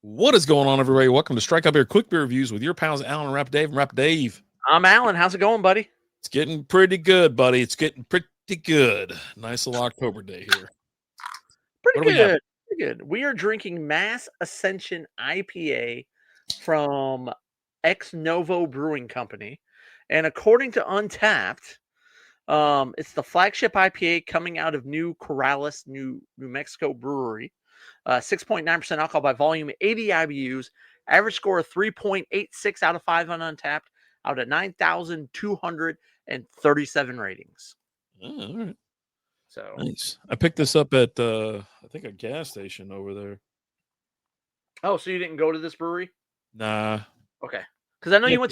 What is going on, everybody? Welcome to Strike Up Here Quick Beer Reviews with your pals Alan and Rap Dave and Rap Dave. I'm Alan. How's it going, buddy? It's getting pretty good, buddy. It's getting pretty good. Nice little October day here. Pretty What do we got? good. Pretty good. We are drinking Mass Ascension IPA from Novo Brewing Company, and according to Untapped, it's the flagship IPA coming out of New Corrales, New Mexico brewery. 6.9% alcohol by volume, 80 IBUs, average score of 3.86 out of 5 on Untapped, out of 9,237 ratings. All right. So Nice. I picked this up at I think a gas station over there. Oh, so you didn't go to this brewery? Nah. Okay. Because I know you went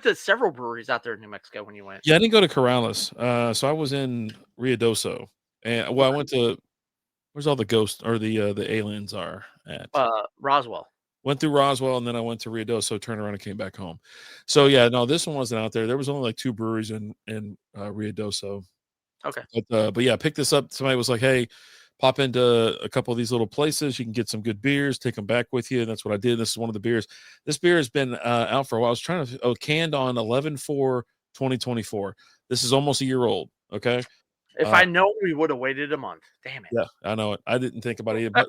to several breweries out there in New Mexico when you went. Yeah, I didn't go to Corrales. So I was in Ruidoso. And I went to where's all the ghosts or the aliens are at? Roswell. Went through Roswell, and then I went to Ruidoso, turned around and came back home. So yeah, no, this one wasn't out there. There was only like 2 breweries in Ruidoso. Okay. But yeah, I picked this up. Somebody was like, "Hey, pop into a couple of these little places. You can get some good beers. Take them back with you." And that's what I did. This is one of the beers. This beer has been out for a while. I was trying to canned on 11/4/2024. This is almost a year old. Okay. If I know, we would have waited a month. Damn it. Yeah, I know it. I didn't think about it, but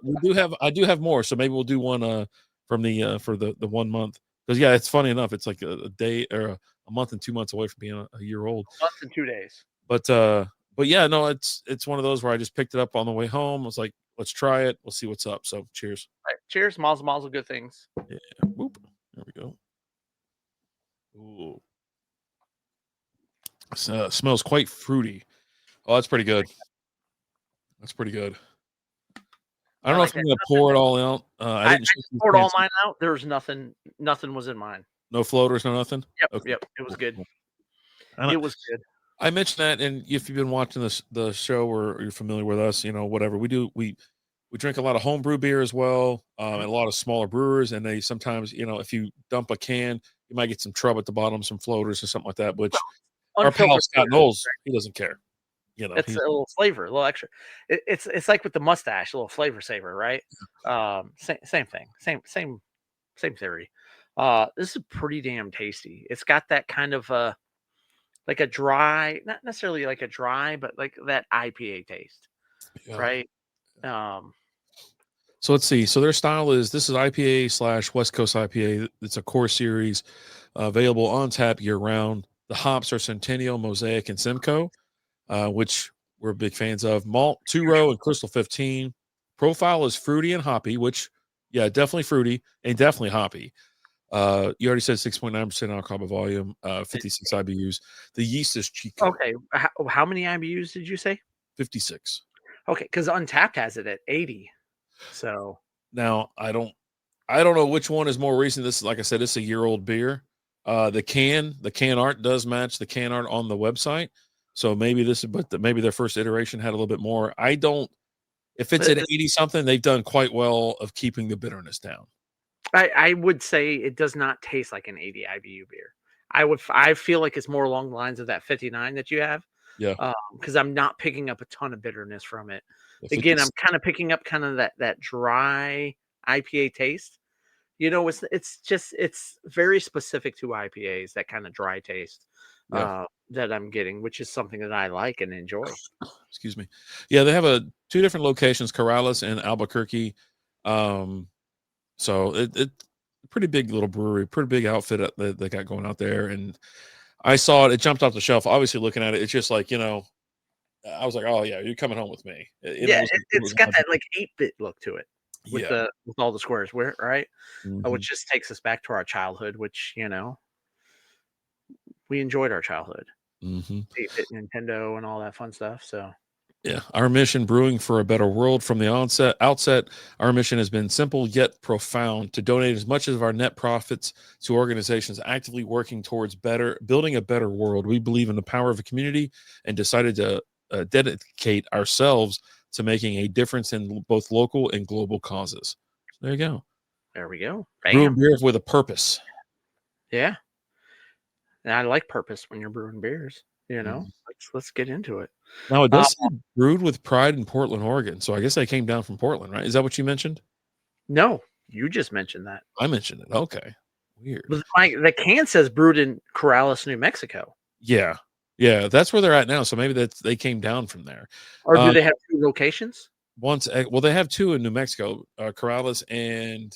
I do have more. So maybe we'll do one from the for the 1 month, because yeah, it's funny enough. It's like a day or a month and 2 months away from being a year old. A month and 2 days. But yeah, no, it's one of those where I just picked it up on the way home. I was like, let's try it. We'll see what's up. So cheers. All right, cheers. Mazel, good things. Yeah. Whoop. There we go. Ooh. Smells quite fruity. Oh, that's pretty good. That's pretty good. I don't know if I'm going to pour it all out. I didn't poured all mine out. There was nothing was in mine. No floaters, no nothing? Yep, okay. Yep. It was good. It was good. I mentioned that, and if you've been watching the show or you're familiar with us, whatever we do, we drink a lot of homebrew beer as well, and a lot of smaller brewers, and they sometimes, if you dump a can, you might get some trub at the bottom, some floaters or something like that, which our pal Scott Knowles, he doesn't care. It's a little flavor, a little extra. It's like with the mustache, a little flavor saver, right? Same thing, same theory. This is pretty damn tasty. It's got that kind of like a dry, not necessarily like a dry, but like that IPA taste, right? So let's see. So their style this is IPA / West Coast IPA. It's a core series, available on tap year round. The hops are Centennial, Mosaic, and Simcoe, which we're big fans of. Malt, 2-row, and Crystal 15. Profile is fruity and hoppy, which, yeah, definitely fruity and definitely hoppy. You already said 6.9% alcohol by volume, 56 IBUs. The yeast is Chico. Okay. How many IBUs did you say? 56. Okay, because Untapped has it at 80. So now I don't know which one is more recent. This is, like I said, it's a year-old beer. The can art does match the can art on the website. So maybe maybe their first iteration had a little bit more. If it's at 80 something, they've done quite well of keeping the bitterness down. I would say it does not taste like an 80 IBU beer. I feel like it's more along the lines of that 59 that you have. Yeah. Because I'm not picking up a ton of bitterness from it. Again, I'm kind of picking up kind of that dry IPA taste. It's very specific to IPAs, that kind of dry taste that I'm getting, which is something that I like and enjoy. Excuse me. Yeah, they have 2 different locations, Corrales and Albuquerque. So it pretty big little brewery, pretty big outfit that they got going out there. And I saw it jumped off the shelf. Obviously, looking at it, it's just like, I was like, oh yeah, you're coming home with me. It's got that like 8-bit look to it with all the squares, right? Mm-hmm. Which just takes us back to our childhood, which we enjoyed our childhood. 8-bit Nintendo and all that fun stuff. So yeah, our mission, brewing for a better world. From the outset, our mission has been simple yet profound: to donate as much of our net profits to organizations actively working towards building a better world. We believe in the power of a community and decided to dedicate ourselves to making a difference in both local and global causes. So there you go. There we go. Brewing beer with a purpose. Yeah. And I like purpose when you're brewing beers. Let's get into it. Now, it does say brewed with pride in Portland, Oregon. So I guess they came down from Portland, right? Is that what you mentioned? No, You just mentioned that. I mentioned it. Okay. Weird. But the can says brewed in Corrales, New Mexico. Yeah. Yeah. That's where they're at now. So maybe they came down from there. Or do they have 2 locations? Well, they have 2 in New Mexico, Corrales and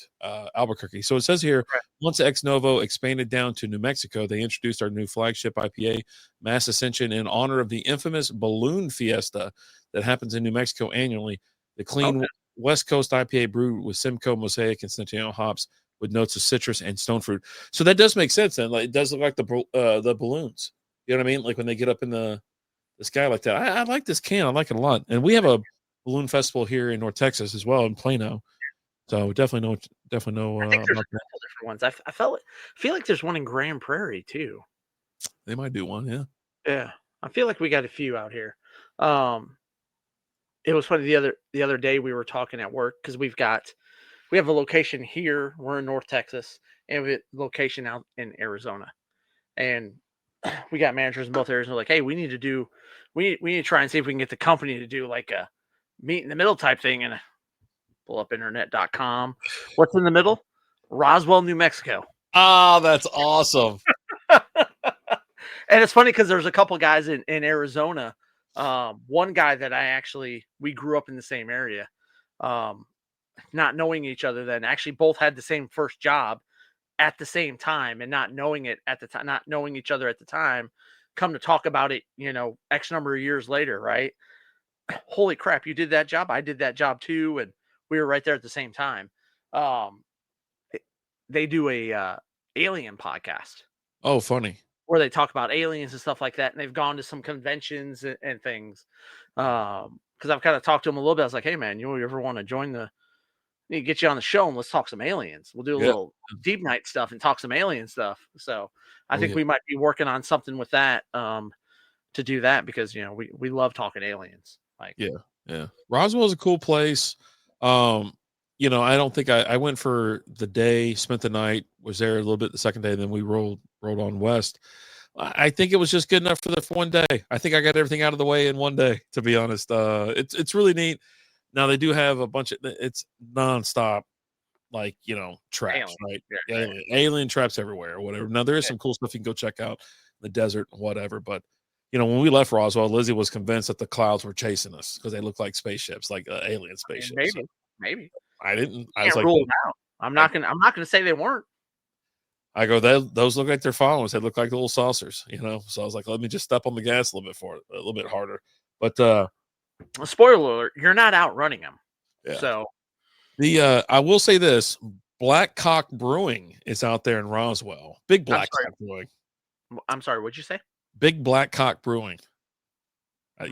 Albuquerque. So it says here, Right. once Ex Novo expanded down to New Mexico, they introduced our new flagship IPA, Mass Ascension, in honor of the infamous Balloon Fiesta that happens in New Mexico annually. The clean Okay. West Coast IPA brewed with Simcoe, Mosaic, and Centennial hops with notes of citrus and stone fruit. So that does make sense then. Like, it does look like the balloons. You know what I mean? Like when they get up in the sky like that. I like this can. I like it a lot. And we have a balloon festival here in North Texas as well in Plano. So definitely know I think there's about a that. couple different ones. Feel like there's one in Grand Prairie too. They might do one, yeah. Yeah. I feel like we got a few out here. Um, it was funny the other day we were talking at work because we have a location here. We're in North Texas, and we have a location out in Arizona. And we got managers in both areas. And they're like, hey, we need to try and see if we can get the company to do like a meet in the middle type thing. And pull up internet.com. What's in the middle? Roswell, New Mexico. Oh, that's awesome. And it's funny because there's a couple guys in Arizona. One guy that we grew up in the same area, not knowing each other then, actually both had the same first job at the same time and not knowing it at the time, not knowing each other at the time, come to talk about it, X number of years later, right? Holy crap, you did that job. I did that job too. And we were right there at the same time. Um, they do a alien podcast Oh, funny. where they talk about aliens and stuff like that. And they've gone to some conventions and things. Because I've kind of talked to them a little bit. I was like, hey man, you ever want to join need to get you on the show and let's talk some aliens. We'll do a Yeah. little deep night stuff and talk some alien stuff. So I think yeah. we might be working on something with that to do that because we love talking aliens. Like Yeah. Roswell is a cool place. I don't think I went for the day, spent the night, was there a little bit the second day, then we rolled on west. I think it was just good enough for one day. I think I got everything out of the way in one day, to be honest. It's really neat. Now they do have a bunch of it's nonstop, like traps, alien. right? Yeah. Alien traps everywhere or whatever. Now there is some cool stuff you can go check out in the desert, whatever. But when we left Roswell, Lizzie was convinced that the clouds were chasing us because they looked like spaceships, like alien spaceships. Maybe. I didn't. I Can't was like, rule it out. I'm not gonna say they weren't. I go, those look like they're following us. They look like little saucers, So I was like, let me just step on the gas a little bit harder. But Spoiler alert: you're not outrunning them. yeah. So I will say this: Black Cock Brewing is out there in Roswell. Big Black Cock Brewing. I'm sorry. What'd you say? Big Black Cock Brewing.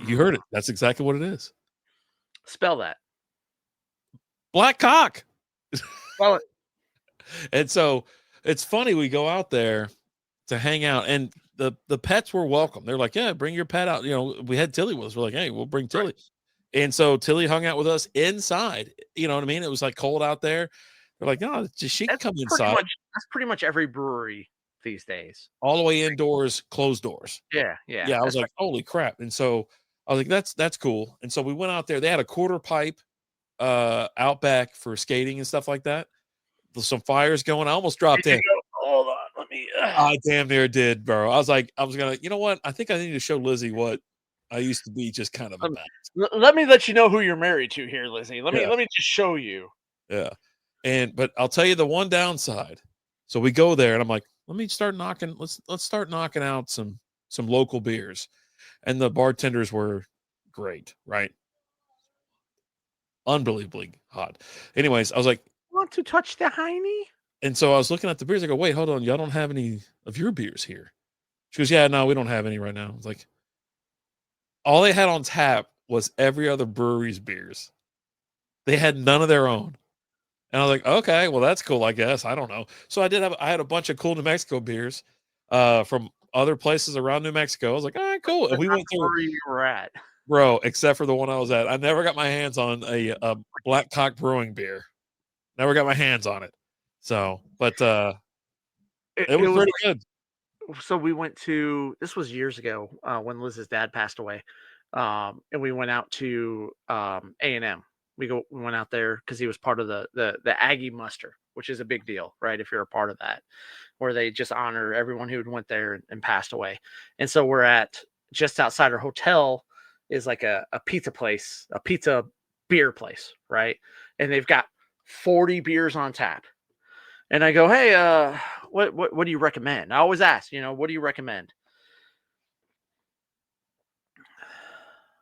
You heard it. That's exactly what it is. Spell that. Black Cock. Spell it. And so it's funny. We go out there to hang out, and the pets were welcome. They're like, yeah, bring your pet out. We had Tilly with us. We're like, hey, we'll bring Tilly. Right. And so Tilly hung out with us inside. You know what I mean? It was like cold out there. They're like, no, she can come inside. That's pretty much every brewery these days. All the way indoors, closed doors. Yeah. I was like, holy crap. And so I was like, that's cool. And so we went out there. They had a quarter pipe out back for skating and stuff like that. There's some fires going. I almost dropped in. Hold on. Let me. I damn near did, bro. I was like, I was going to, you know what? I think I need to show Lizzie what I used to be just kind of about. Let me let you know who you're married to here, Lizzie. Let me just show you. Yeah. But I'll tell you the one downside. So we go there and I'm like, let's start knocking out some local beers. And the bartenders were great, right? Unbelievably hot. Anyways, I was like, want to touch the hiney? And so I was looking at the beers. I go, wait, hold on. Y'all don't have any of your beers here. She goes, yeah, no, we don't have any right now. I was like, all they had on tap was every other brewery's beers. They had none of their own. And I was like, okay, well, that's cool, I guess. I don't know. So I had a bunch of cool New Mexico beers from other places around New Mexico. I was like, all right, cool. And we went through where you were at. Bro, except for the one I was at. I never got my hands on a Black Cock Brewing beer. Never got my hands on it. So, but it was pretty good. So we went to, this was years ago when Liz's dad passed away. And we went out to A&M We went out there because he was part of the Aggie muster, which is a big deal, right? If you're a part of that, where they just honor everyone who went there and passed away. And so we're at just outside our hotel is like a pizza place, a pizza beer place, right? And they've got 40 beers on tap. And I go, hey, what do you recommend? I always ask, what do you recommend?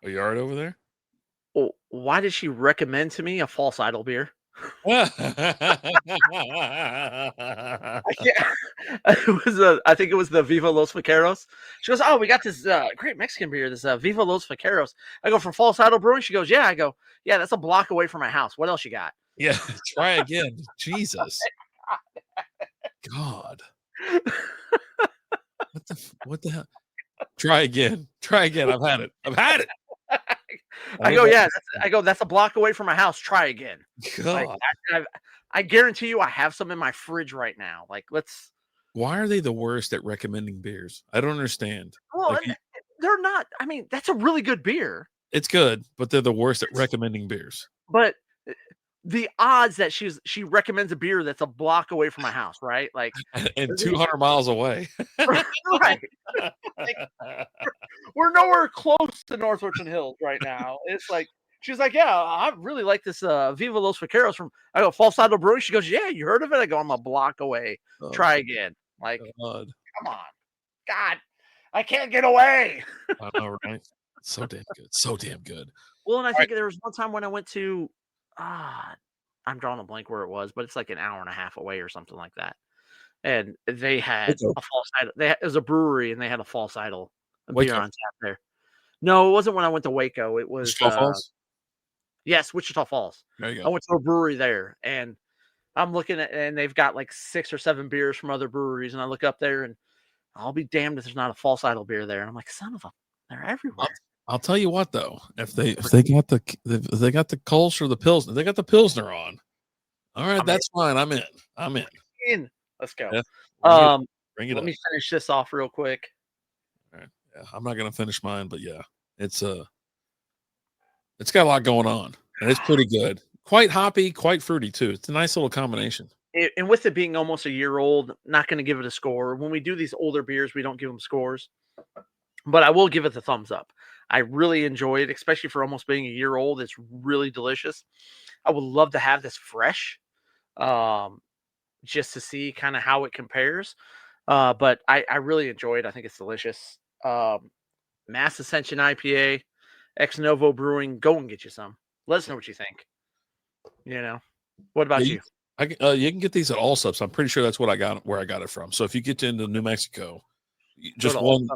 A yard over there? Well, why did she recommend to me a false idol beer? Yeah. Yeah, I think it was the Viva Los Vaqueros. She goes, "Oh, we got this great Mexican beer, this Viva Los Vaqueros." I go, "From False Idol Brewing." She goes, "Yeah." I go, "Yeah, that's a block away from my house. What else you got?" Yeah, try again. Jesus. God. What the hell? Try again. Try again. I've had it. I've had it. I go, "Yeah." I go, "That's a block away from my house. Try again." Like, God. I guarantee you, I have some in my fridge right now. Like, let's. Why are they the worst at recommending beers? I don't understand. Well, Like, they're not. I mean, that's a really good beer. it's good, but they're the worst at recommending beers. But the odds that she recommends a beer that's a block away from my house, right? Like, And 200 miles away. right. Like, we're nowhere close to North Richmond Hills right now. It's like she's like, yeah, I really like this Viva Los Vaqueros from. I go False Idol Brewing. She goes, yeah, you heard of it? I go, I'm a block away. Oh, Try again. Like, God. come on, God, I can't get away. I know, right? So damn good. So damn good. Well, and I All right. think there was one time when I went to, I'm drawing a blank where it was, but it's like an hour and a half away or something like that. And they had Waco. a false idol. It was a brewery, and they had a false idol beer Waco. on tap there. No, it wasn't when I went to Waco. It was Wichita Falls? yes, Wichita Falls. There you I go. went to a brewery there, and I'm looking at, and they've got like 6 or 7 beers from other breweries, and I look up there, and I'll be damned if there's not a false idol beer there. And I'm like, son of a, they're everywhere. I'll tell you what though, if they got the Kolsch or the Pilsner, they got the Pilsner on. All right, that's fine. I'm in. I'm in. Let's go. Yeah, bring it Let up. me finish this off real quick. All right. Yeah, I'm not gonna finish mine, but yeah, it's got a lot going on, and it's pretty good. Quite hoppy, quite fruity too. It's a nice little combination. And with it being almost a year old, not going to give it a score. When we do these older beers, we don't give them scores, but I will give it the thumbs up. I really enjoy it, especially for almost being a year old. It's really delicious. I would love to have this fresh, just to see kind of how it compares. But I really enjoy it. I think it's delicious. Mass Ascension IPA, ex Novo Brewing. Go and get you some. Let us know what you think. What about you? You can get these at Allsups. I'm pretty sure that's what I got, where I got it from. So if you get into New Mexico, just one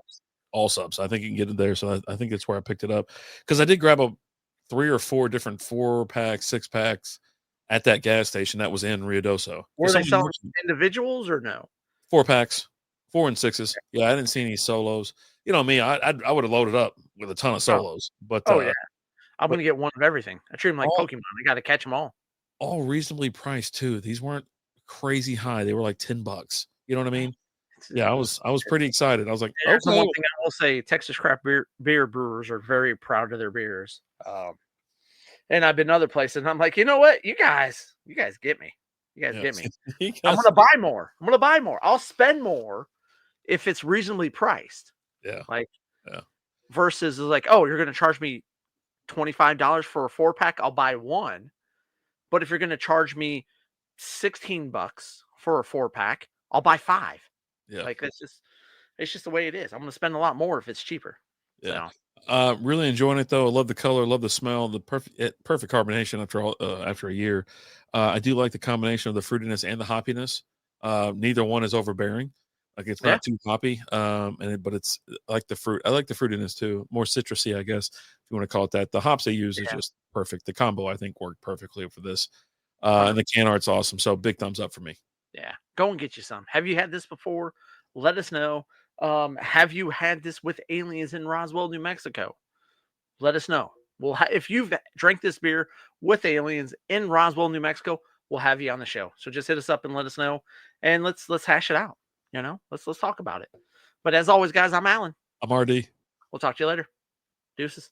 Allsups, I think you can get it there. So I think that's where I picked it up, because I did grab 3 or 4 different 4-packs, 6-packs at that gas station that was in Ruidoso. Were they selling individuals or no? 4-packs, 4 and 6s. Yeah, I didn't see any solos. You know me, I would have loaded up with a ton of solos. But yeah, I'm going to get one of everything. I treat them like Pokemon. I got to catch them all. All reasonably priced too. These weren't crazy high. They were like $10. You know what I mean? Yeah, I was pretty excited. I was like, okay. One thing I will say, Texas craft beer brewers are very proud of their beers. And I've been other places, and I'm like, you know what? You guys get me. You guys get me. I'm going to buy more. I'll spend more if it's reasonably priced. Yeah. Versus like, oh, you're going to charge me $25 for a 4-pack. I'll buy one. But if you're going to charge me $16 for a 4-pack, I'll buy 5. Yeah. Like it's just the way it is. I'm going to spend a lot more if it's cheaper. Yeah. So. Really enjoying it though. I love the color, love the smell, the perfect carbonation after a year. I do like the combination of the fruitiness and the hoppiness. Neither one is overbearing. Like it's not too hoppy. But it's like the fruit. I like the fruitiness too. More citrusy, I guess, if you want to call it that. The hops they use is just perfect. The combo, I think, worked perfectly for this. And the can art's awesome. So big thumbs up for me. Yeah. Go and get you some. Have you had this before? Let us know. Have you had this with aliens in Roswell, New Mexico? Let us know. If you've drank this beer with aliens in Roswell, New Mexico, we'll have you on the show. So just hit us up and let us know, and let's hash it out. Let's talk about it. But as always, guys, I'm Alan. I'm RD. We'll talk to you later. Deuces.